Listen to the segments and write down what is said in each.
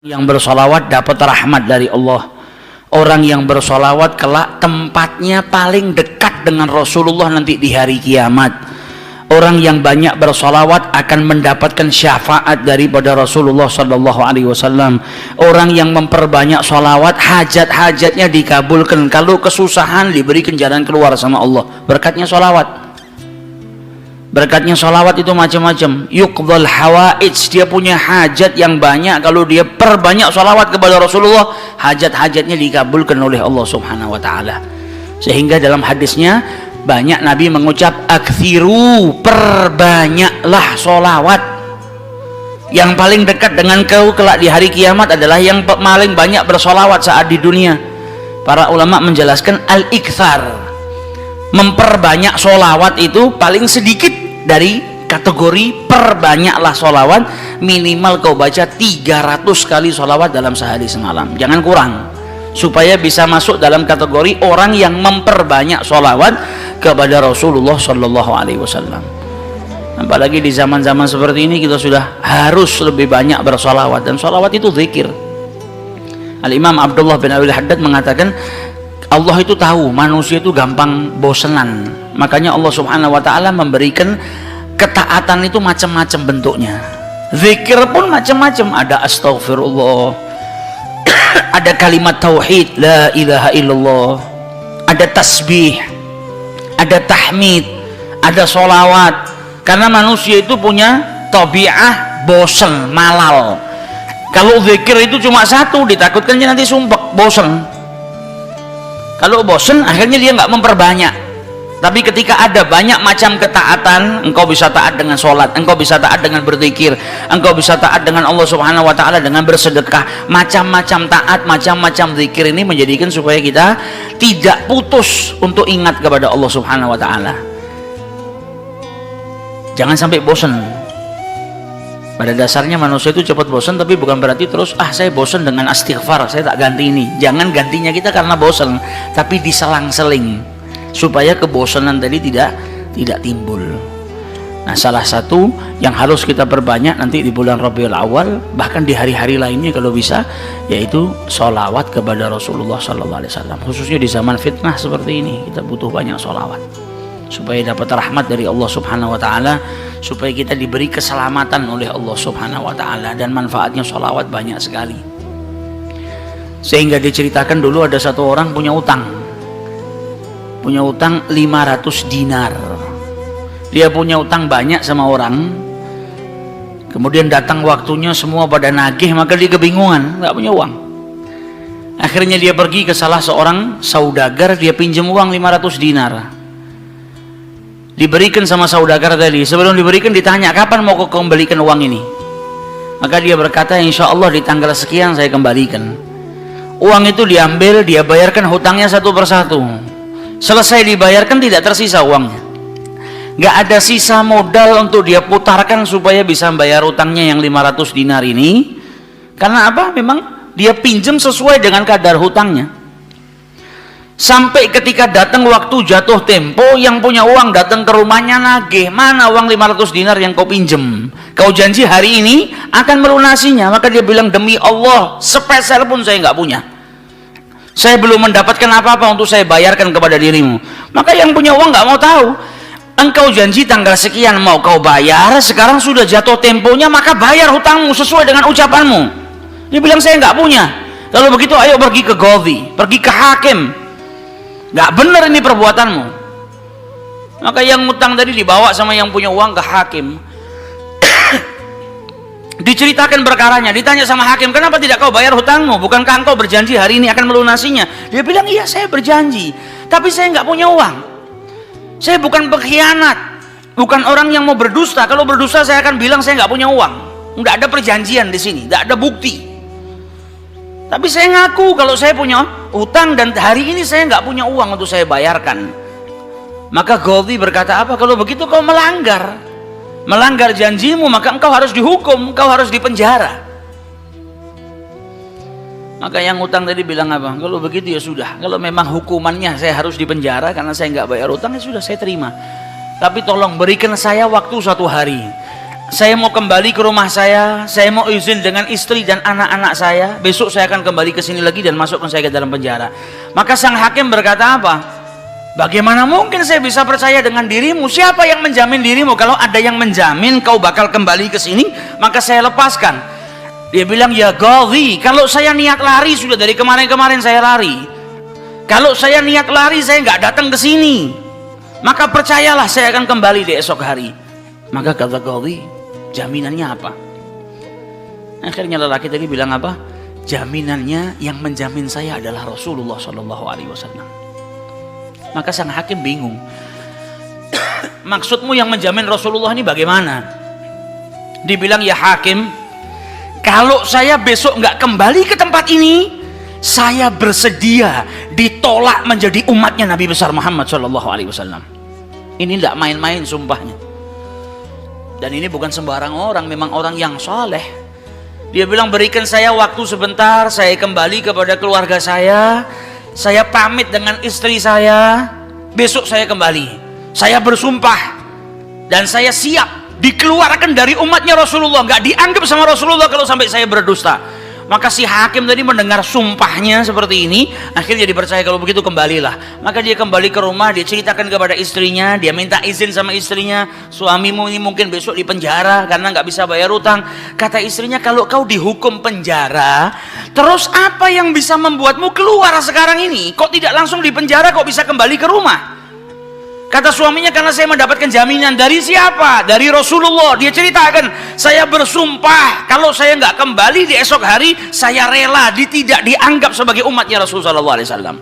Yang bersolawat dapat rahmat dari Allah. Orang yang bersolawat kelak tempatnya paling dekat dengan Rasulullah nanti di hari kiamat. Orang yang banyak bersolawat akan mendapatkan syafaat daripada Rasulullah Sallallahu Alaihi Wasallam. Orang yang memperbanyak solawat, hajat-hajatnya dikabulkan. Kalau kesusahan, diberikan jalan keluar sama Allah. Berkatnya solawat. Berkatnya solawat itu macam-macam. Yuqdhal hawaij, dia punya hajat yang banyak. Kalau dia perbanyak solawat kepada Rasulullah, hajat-hajatnya dikabulkan oleh Allah Subhanahu Wa Taala. Sehingga dalam hadisnya banyak Nabi mengucap aktsiru, perbanyaklah solawat. Yang paling dekat dengan kau kelak di hari kiamat adalah yang paling banyak bersolawat saat di dunia. Para ulama menjelaskan al-iktsar, memperbanyak solawat itu paling sedikit dari kategori perbanyaklah solawat. Minimal kau baca 300 kali solawat dalam sehari semalam, jangan kurang, supaya bisa masuk dalam kategori orang yang memperbanyak solawat kepada Rasulullah Sallallahu Alaihi Wasallam. Apalagi di zaman-zaman seperti ini kita sudah harus lebih banyak bersolawat, dan solawat itu zikir. Al-Imam Abdullah bin Abi Haddad mengatakan Allah itu tahu manusia itu gampang bosenan, makanya Allah Subhanahu Wa Taala memberikan ketaatan itu macam-macam bentuknya. Zikir pun macam-macam, ada astaghfirullah, ada kalimat tauhid la ilaha illallah, ada tasbih, ada tahmid, ada solawat. Karena manusia itu punya tabiah bosen, malal. Kalau zikir itu cuma satu, ditakutkan dia nanti sumpek, bosen. Kalau bosen akhirnya dia nggak memperbanyak. Tapi ketika ada banyak macam ketaatan, engkau bisa taat dengan sholat, engkau bisa taat dengan berzikir, engkau bisa taat dengan Allah Subhanahu Wa Taala dengan bersedekah. Macam-macam taat, macam-macam zikir ini menjadikan supaya kita tidak putus untuk ingat kepada Allah Subhanahu Wa Taala. Jangan sampai bosan. Pada dasarnya manusia itu cepat bosan, tapi bukan berarti terus saya bosan dengan istighfar, saya tak ganti ini. Jangan gantinya kita karena bosan, tapi diselang-seling supaya kebosanan tadi tidak timbul. Nah, salah satu yang harus kita perbanyak nanti di bulan Rabiul Awal, bahkan di hari-hari lainnya kalau bisa, yaitu sholawat kepada Rasulullah Sallallahu Alaihi Wasallam. Khususnya di zaman fitnah seperti ini, kita butuh banyak sholawat supaya dapat rahmat dari Allah Subhanahu Wa Taala, supaya kita diberi keselamatan oleh Allah Subhanahu Wa Taala, dan manfaatnya sholawat banyak sekali. Sehingga diceritakan dulu ada satu orang punya utang 500 dinar. Dia punya utang banyak sama orang, kemudian datang waktunya semua pada nagih, maka dia kebingungan, nggak punya uang. Akhirnya dia pergi ke salah seorang saudagar, dia pinjam uang 500 dinar. Diberikan sama saudagar tadi. Sebelum diberikan ditanya, kapan mau kau kembalikan uang ini? Maka dia berkata, insya Allah di tanggal sekian saya kembalikan. Uang itu diambil, dia bayarkan hutangnya satu persatu. Selesai dibayarkan tidak tersisa uangnya, nggak ada sisa modal untuk dia putarkan supaya bisa bayar hutangnya yang 500 dinar ini. Karena apa? Memang dia pinjam sesuai dengan kadar hutangnya. Sampai ketika datang waktu jatuh tempo, yang punya uang datang ke rumahnya nagih, mana uang 500 dinar yang kau pinjam? Kau janji hari ini akan melunasinya. Maka dia bilang, demi Allah sepeser pun saya nggak punya, saya belum mendapatkan apa-apa untuk saya bayarkan kepada dirimu. Maka yang punya uang nggak mau tahu. Engkau janji tanggal sekian mau kau bayar, sekarang sudah jatuh temponya, maka bayar hutangmu sesuai dengan ucapanmu. Dia bilang, saya nggak punya. Kalau begitu ayo pergi ke qadhi, pergi ke hakim. Nggak benar ini perbuatanmu. Maka yang utang tadi dibawa sama yang punya uang ke hakim. Diceritakan perkaranya, ditanya sama hakim, kenapa tidak kau bayar hutangmu? Bukankah engkau berjanji hari ini akan melunasinya? Dia bilang, iya saya berjanji, tapi saya nggak punya uang. Saya bukan pengkhianat, bukan orang yang mau berdusta. Kalau berdusta saya akan bilang saya nggak punya uang. Nggak ada perjanjian di sini, nggak ada bukti. Tapi saya ngaku kalau saya punya hutang dan hari ini saya nggak punya uang untuk saya bayarkan. Maka qadhi berkata, apa? Kalau begitu kau melanggar janjimu, maka engkau harus dihukum, engkau harus dipenjara. Maka yang utang tadi bilang apa? Kalau begitu ya sudah, kalau memang hukumannya saya harus dipenjara karena saya nggak bayar utang, ya sudah saya terima. Tapi tolong berikan saya waktu 1 hari. saya mau kembali ke rumah saya mau izin dengan istri dan anak-anak saya, besok saya akan kembali ke sini lagi dan masukkan saya ke dalam penjara. Maka sang hakim berkata apa? Bagaimana mungkin saya bisa percaya dengan dirimu? Siapa yang menjamin dirimu? Kalau ada yang menjamin kau bakal kembali ke sini, maka saya lepaskan. Dia bilang, ya Ghadhi, kalau saya niat lari sudah dari kemarin-kemarin saya lari. Kalau saya niat lari saya nggak datang ke sini, maka percayalah saya akan kembali di esok hari. Maka kata Ghadhi, jaminannya apa? Akhirnya lelaki tadi bilang apa? Jaminannya yang menjamin saya adalah Rasulullah SAW. Maka sang hakim bingung. Maksudmu yang menjamin Rasulullah ini bagaimana? Dibilang, ya hakim, kalau saya besok nggak kembali ke tempat ini, saya bersedia ditolak menjadi umatnya Nabi besar Muhammad SAW. Ini tidak main-main sumpahnya. Dan ini bukan sembarang orang, memang orang yang soleh. Dia bilang, berikan saya waktu sebentar, saya kembali kepada keluarga saya pamit dengan istri saya, besok saya kembali. Saya bersumpah dan saya siap dikeluarkan dari umatnya Rasulullah, nggak dianggap sama Rasulullah kalau sampai saya berdusta. Maka si hakim tadi mendengar sumpahnya seperti ini, akhirnya dipercaya. Kalau begitu kembalilah. Maka dia kembali ke rumah, dia ceritakan kepada istrinya, dia minta izin sama istrinya, suamimu ini mungkin besok di penjara karena nggak bisa bayar utang. Kata istrinya, kalau kau dihukum penjara, terus apa yang bisa membuatmu keluar sekarang ini? Kok tidak langsung di penjara, kok bisa kembali ke rumah? Kata suaminya, karena saya mendapatkan jaminan. Dari siapa? Dari Rasulullah. Dia ceritakan, saya bersumpah kalau saya nggak kembali di esok hari, saya rela tidak dianggap sebagai umatnya Rasulullah SAW.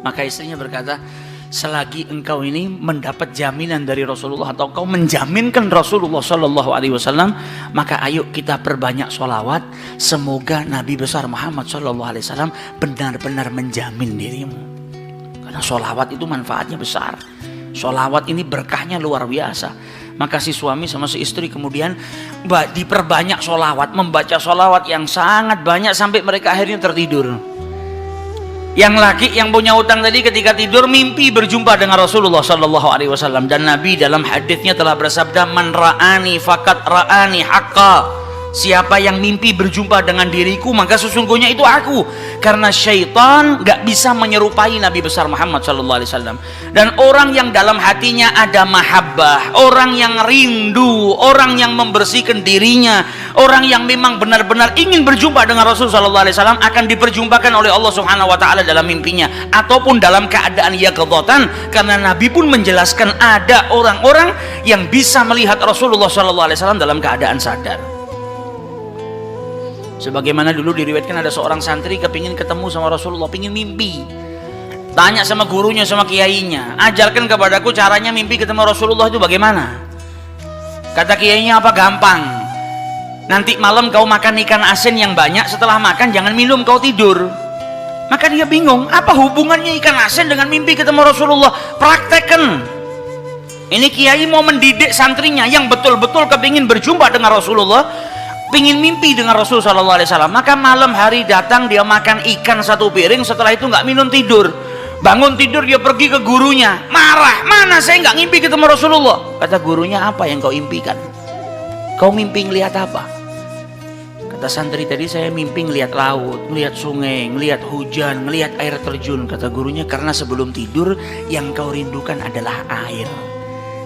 Maka istrinya berkata, selagi engkau ini mendapat jaminan dari Rasulullah atau kau menjaminkan Rasulullah SAW, maka ayo kita perbanyak sholawat. Semoga Nabi besar Muhammad SAW benar-benar menjamin dirimu. Karena sholawat itu manfaatnya besar. Sholawat ini berkahnya luar biasa. Maka si suami sama si istri kemudian diperbanyak sholawat, membaca sholawat yang sangat banyak sampai mereka akhirnya tertidur. Yang laki yang punya utang tadi ketika tidur mimpi berjumpa dengan Rasulullah SAW, dan Nabi dalam hadisnya telah bersabda, man ra'ani fakat ra'ani haqqa. Siapa yang mimpi berjumpa dengan diriku, maka sesungguhnya itu aku. Karena syaitan gak bisa menyerupai Nabi besar Muhammad SAW. Dan orang yang dalam hatinya ada mahabbah, orang yang rindu, orang yang membersihkan dirinya, orang yang memang benar-benar ingin berjumpa dengan Rasulullah SAW, akan diperjumpakan oleh Allah Subhanahu Wa Taala dalam mimpinya ataupun dalam keadaan yaqdzatan. Karena Nabi pun menjelaskan ada orang-orang yang bisa melihat Rasulullah SAW dalam keadaan sadar. Sebagaimana dulu diriwayatkan ada seorang santri kepingin ketemu sama Rasulullah, pingin mimpi. Tanya sama gurunya, sama kiainya, ajarkan kepadaku caranya mimpi ketemu Rasulullah itu bagaimana. Kata kiainya, apa? Gampang. Nanti malam kau makan ikan asin yang banyak, setelah makan jangan minum, kau tidur. Maka dia bingung, apa hubungannya ikan asin dengan mimpi ketemu Rasulullah? Praktekkan. Ini kiai mau mendidik santrinya yang betul-betul kepingin berjumpa dengan Rasulullah, pingin mimpi dengan Rasul SAW. Maka malam hari datang, dia makan ikan satu piring, setelah itu nggak minum, tidur. Bangun tidur dia pergi ke gurunya, marah, mana saya nggak ngimpi ketemu Rasulullah. Kata gurunya, apa yang kau impikan? Kau mimpi ngelihat apa? Kata santri tadi, saya mimpi ngelihat laut, ngelihat sungai, ngelihat hujan, ngelihat air terjun. Kata gurunya, karena sebelum tidur yang kau rindukan adalah air.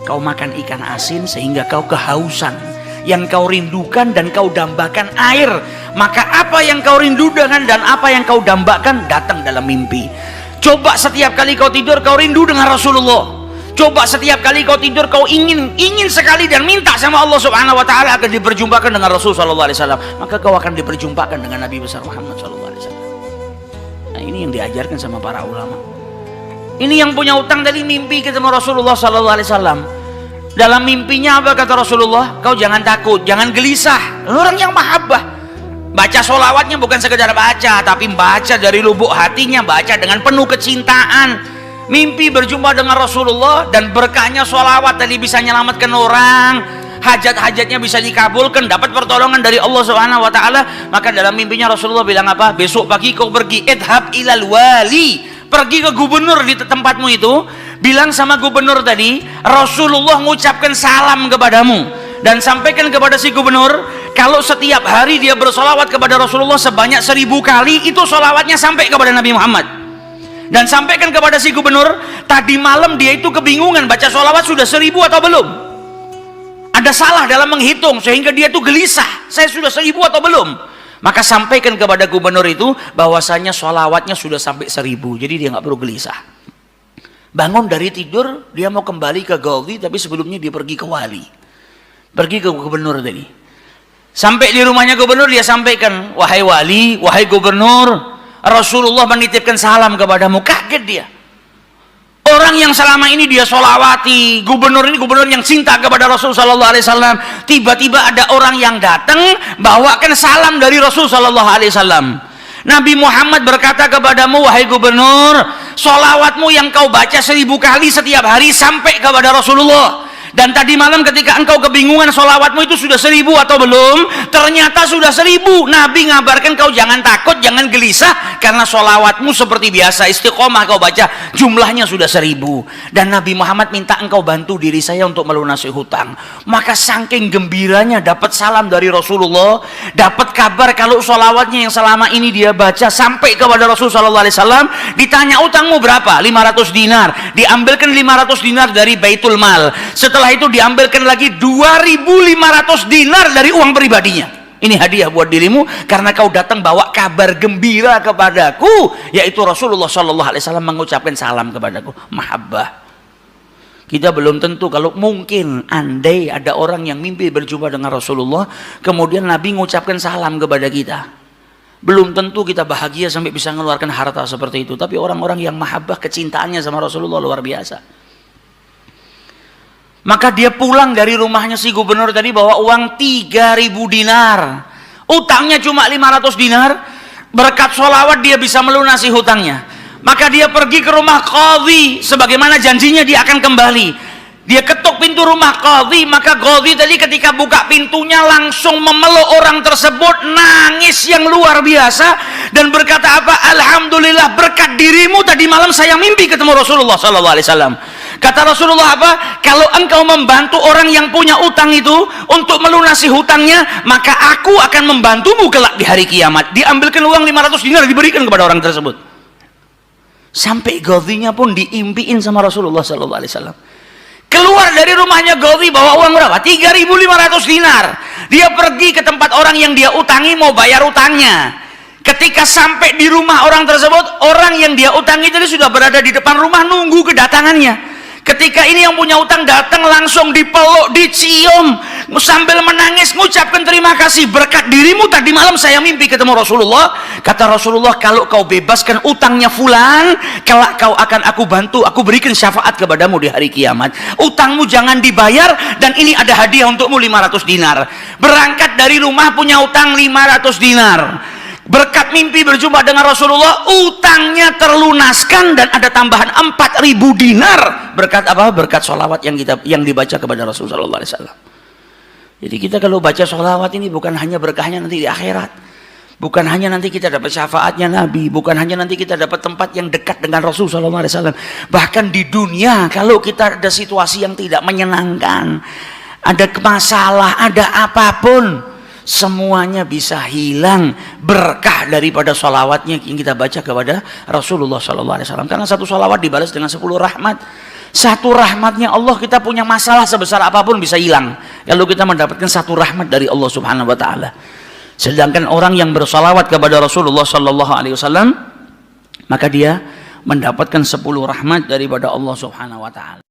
Kau makan ikan asin sehingga kau kehausan. Yang kau rindukan dan kau dambakan air. Maka apa yang kau rindukan dan apa yang kau dambakan datang dalam mimpi. Coba setiap kali kau tidur kau rindu dengan Rasulullah. Coba setiap kali kau tidur kau ingin sekali dan minta sama Allah Subhanahu Wa Taala agar diperjumpakan dengan Rasul SAW. Maka kau akan diperjumpakan dengan Nabi besar Muhammad SAW. Nah, ini yang diajarkan sama para ulama. Ini yang punya utang tadi mimpi ketemu Rasulullah SAW. Dalam mimpinya apa kata Rasulullah? Kau jangan takut, jangan gelisah. Orang yang mahabbah, baca sholawatnya bukan sekedar baca, tapi baca dari lubuk hatinya, baca dengan penuh kecintaan. Mimpi berjumpa dengan Rasulullah dan berkahnya sholawat tadi bisa menyelamatkan orang, hajat-hajatnya bisa dikabulkan, dapat pertolongan dari Allah Subhanahu Wa Taala. Maka dalam mimpinya Rasulullah bilang apa? Besok pagi kau pergi, idhab ilal wali, pergi ke gubernur di tempatmu itu, bilang sama gubernur tadi, Rasulullah mengucapkan salam kepadamu. Dan sampaikan kepada si gubernur, kalau setiap hari dia bersolawat kepada Rasulullah sebanyak 1000 kali, itu solawatnya sampai kepada Nabi Muhammad. Dan sampaikan kepada si gubernur, tadi malam dia itu kebingungan baca solawat sudah 1000 atau belum, ada salah dalam menghitung sehingga dia itu gelisah, saya sudah 1000 atau belum. Maka sampaikan kepada gubernur itu bahwasanya solawatnya sudah sampai 1000, jadi dia nggak perlu gelisah. Bangun dari tidur, dia mau kembali ke Ghazi, tapi sebelumnya dia pergi ke wali, pergi ke gubernur tadi. Sampai di rumahnya gubernur, dia sampaikan, wahai wali, wahai gubernur, Rasulullah menitipkan salam kepadamu. Kaget dia. Orang yang selama ini dia solawati, gubernur ini gubernur yang cinta kepada Rasul Sallallahu Alaihi Wasallam, tiba-tiba ada orang yang datang bawakan salam dari Rasul Sallallahu Alaihi Wasallam. Nabi Muhammad berkata kepadamu, wahai gubernur, solawatmu yang kau baca 1000 kali setiap hari sampai kepada Rasulullah. Dan tadi malam ketika engkau kebingungan solawatmu itu sudah 1000 atau belum, ternyata sudah 1000. Nabi ngabarkan kau jangan takut, jangan gelisah, karena solawatmu seperti biasa, istiqomah kau baca, jumlahnya sudah 1000. Dan Nabi Muhammad minta engkau bantu diri saya untuk melunasi hutang. Maka saking gembiranya dapat salam dari Rasulullah, dapat kabar kalau solawatnya yang selama ini dia baca sampai kepada Rasul Sallallahu Alaihi Wasallam. Ditanya utangmu berapa? 500 dinar. Diambilkan 500 dinar dari Baitul Mal. Setelah itu diambilkan lagi 2500 dinar dari uang pribadinya. Ini hadiah buat dirimu karena kau datang bawa kabar gembira kepadaku, yaitu Rasulullah Shallallahu Alaihi Wasallam mengucapkan salam kepadaku. Mahabbah. Kita belum tentu, kalau mungkin andai ada orang yang mimpi berjumpa dengan Rasulullah, kemudian Nabi mengucapkan salam kepada kita, belum tentu kita bahagia sampai bisa mengeluarkan harta seperti itu. Tapi orang-orang yang mahabbah, kecintaannya sama Rasulullah luar biasa. Maka dia pulang dari rumahnya si gubernur tadi bawa uang 3000 dinar. Utangnya cuma 500 dinar. Berkat sholawat dia bisa melunasi hutangnya. Maka dia pergi ke rumah qadhi, sebagaimana janjinya dia akan kembali. Dia ketuk pintu rumah qadhi, maka qadhi tadi ketika buka pintunya langsung memeluk orang tersebut, nangis yang luar biasa dan berkata apa? Alhamdulillah, berkat dirimu tadi malam saya mimpi ketemu Rasulullah Sallallahu Alaihi Wasallam. Kata Rasulullah apa? Kalau engkau membantu orang yang punya utang itu untuk melunasi hutangnya, maka aku akan membantumu kelak di hari kiamat. Diambilkan uang 500 dinar diberikan kepada orang tersebut. Sampai Ghazinya pun diimpiin sama Rasulullah Sallallahu Alaihi Wasallam. Keluar dari rumahnya Ghazi bawa uang berapa? 3500 dinar. Dia pergi ke tempat orang yang dia utangi mau bayar utangnya. Ketika sampai di rumah orang tersebut, orang yang dia utangi tadi sudah berada di depan rumah nunggu kedatangannya. Ketika ini yang punya utang datang, langsung dipeluk, dicium, sambil menangis mengucapkan terima kasih, berkat dirimu tadi malam saya mimpi ketemu Rasulullah. Kata Rasulullah, kalau kau bebaskan utangnya fulan, kelak kau akan aku bantu, aku berikan syafaat kepadamu di hari kiamat. Utangmu jangan dibayar, dan ini ada hadiah untukmu 500 dinar. Berangkat dari rumah punya utang 500 dinar. Berkat mimpi berjumpa dengan Rasulullah, utangnya terlunaskan dan ada tambahan 4000 dinar. Berkat apa? Berkat sholawat yang dibaca kepada Rasulullah Sallallahu Alaihi Wasallam. Jadi kita kalau baca sholawat ini bukan hanya berkahnya nanti di akhirat, bukan hanya nanti kita dapat syafaatnya Nabi, bukan hanya nanti kita dapat tempat yang dekat dengan Rasul Sallallahu Alaihi Wasallam. Bahkan di dunia kalau kita ada situasi yang tidak menyenangkan, ada masalah, ada apapun, semuanya bisa hilang berkah daripada sholawatnya yang kita baca kepada Rasulullah Sallallahu Alaihi Wasallam. Karena satu sholawat dibalas dengan 10 rahmat. Satu rahmatnya Allah, kita punya masalah sebesar apapun bisa hilang kalau kita mendapatkan satu rahmat dari Allah Subhanahu Wa Taala. Sedangkan orang yang bersholawat kepada Rasulullah Sallallahu Alaihi Wasallam, maka dia mendapatkan 10 rahmat daripada Allah Subhanahu Wa Taala.